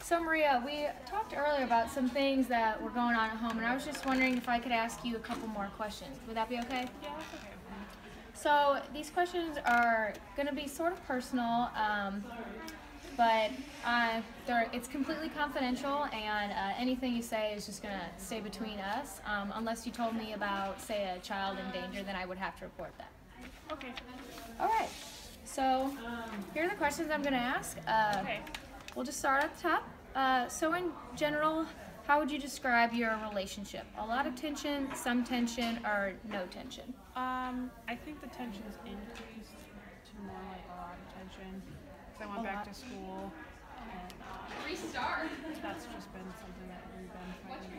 So Maria, we talked earlier about some things that were going on at home, and I was just wondering if I could ask you a couple more questions. Would that be okay? Yeah, that's okay. So these questions are going to be sort of personal, but it's completely confidential, and anything you say is just going to stay between us, unless you told me about, say, a child in danger, then I would have to report that. Okay. All right. So here are the questions I'm going to ask. Okay. We'll just start at the top. So in general, how would you describe your relationship? A lot of tension, some tension, or no tension? I think the tension's increased to more like a lot of tension. So I went back to school, and that's just been something that we've been fighting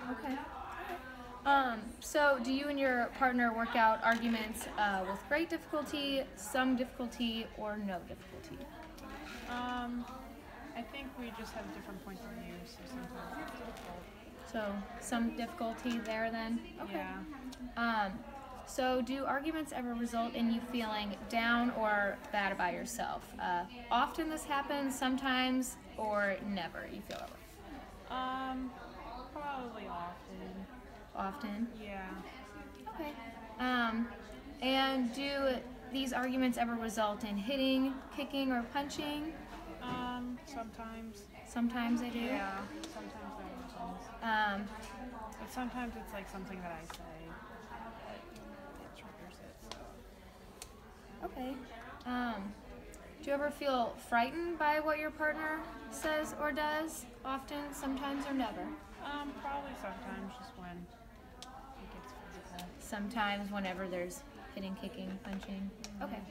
about. Okay. So do you and your partner work out arguments with great difficulty, some difficulty, or no difficulty? I think we just have different points of view, so sometimes it's difficult. So some difficulty there then? Okay. Yeah. So do arguments ever result in you feeling down or bad about yourself? Often this happens, sometimes, or never you feel it? Probably often. Often? Yeah. Okay. And do these arguments ever result in hitting, kicking, or punching? Sometimes. Sometimes they do? Yeah, sometimes that happens. But sometimes it's like something that I say that triggers it. So. Okay. Do you ever feel frightened by what your partner says or does? Often, sometimes, or never? Probably sometimes, just when it gets physical. Sometimes, whenever there's hitting, kicking, punching. Okay.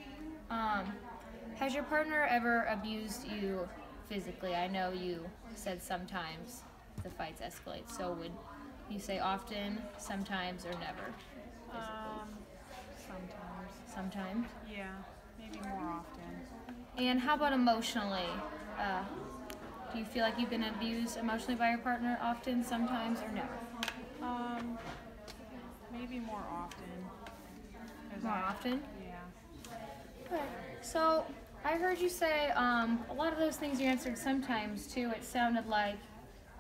Has your partner ever abused you physically? I know you said sometimes the fights escalate, so would you say often, sometimes, or never? Sometimes. Sometimes? Yeah, maybe more often. And how about emotionally? Do you feel like you've been abused emotionally by your partner often, sometimes, or never? Maybe more often. More often? Yeah. Okay. So I heard you say a lot of those things you answered sometimes too. It sounded like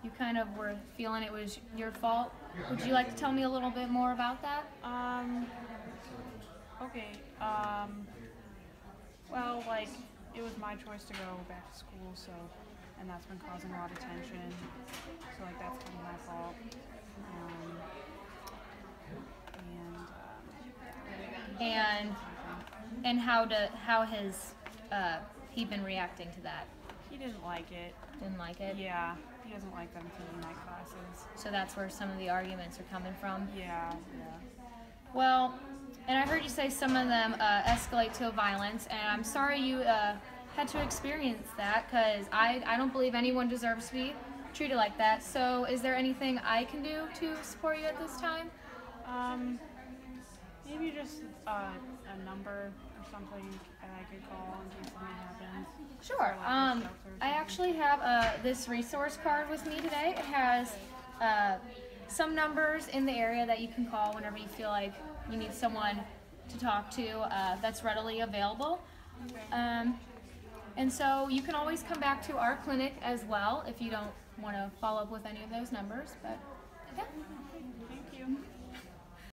you kind of were feeling it was your fault. Would you like to tell me a little bit more about that? Okay. Well, like, it was my choice to go back to school, so, and that's been causing a lot of tension. So, like, that's kind of my fault. And how has he been reacting to that? He didn't like it. Didn't like it? Yeah, he doesn't like them taking my classes. So that's where some of the arguments are coming from? Yeah. Well, and I heard you say some of them escalate to violence, and I'm sorry you had to experience that, because I don't believe anyone deserves to be treated like that. So is there anything I can do to support you at this time? Maybe just a number or something that I could call in case something happens. Sure. Or like a shelter or I actually have this resource card with me today. It has some numbers in the area that you can call whenever you feel like you need someone to talk to that's readily available. Okay. And so you can always come back to our clinic as well if you don't want to follow up with any of those numbers. But yeah.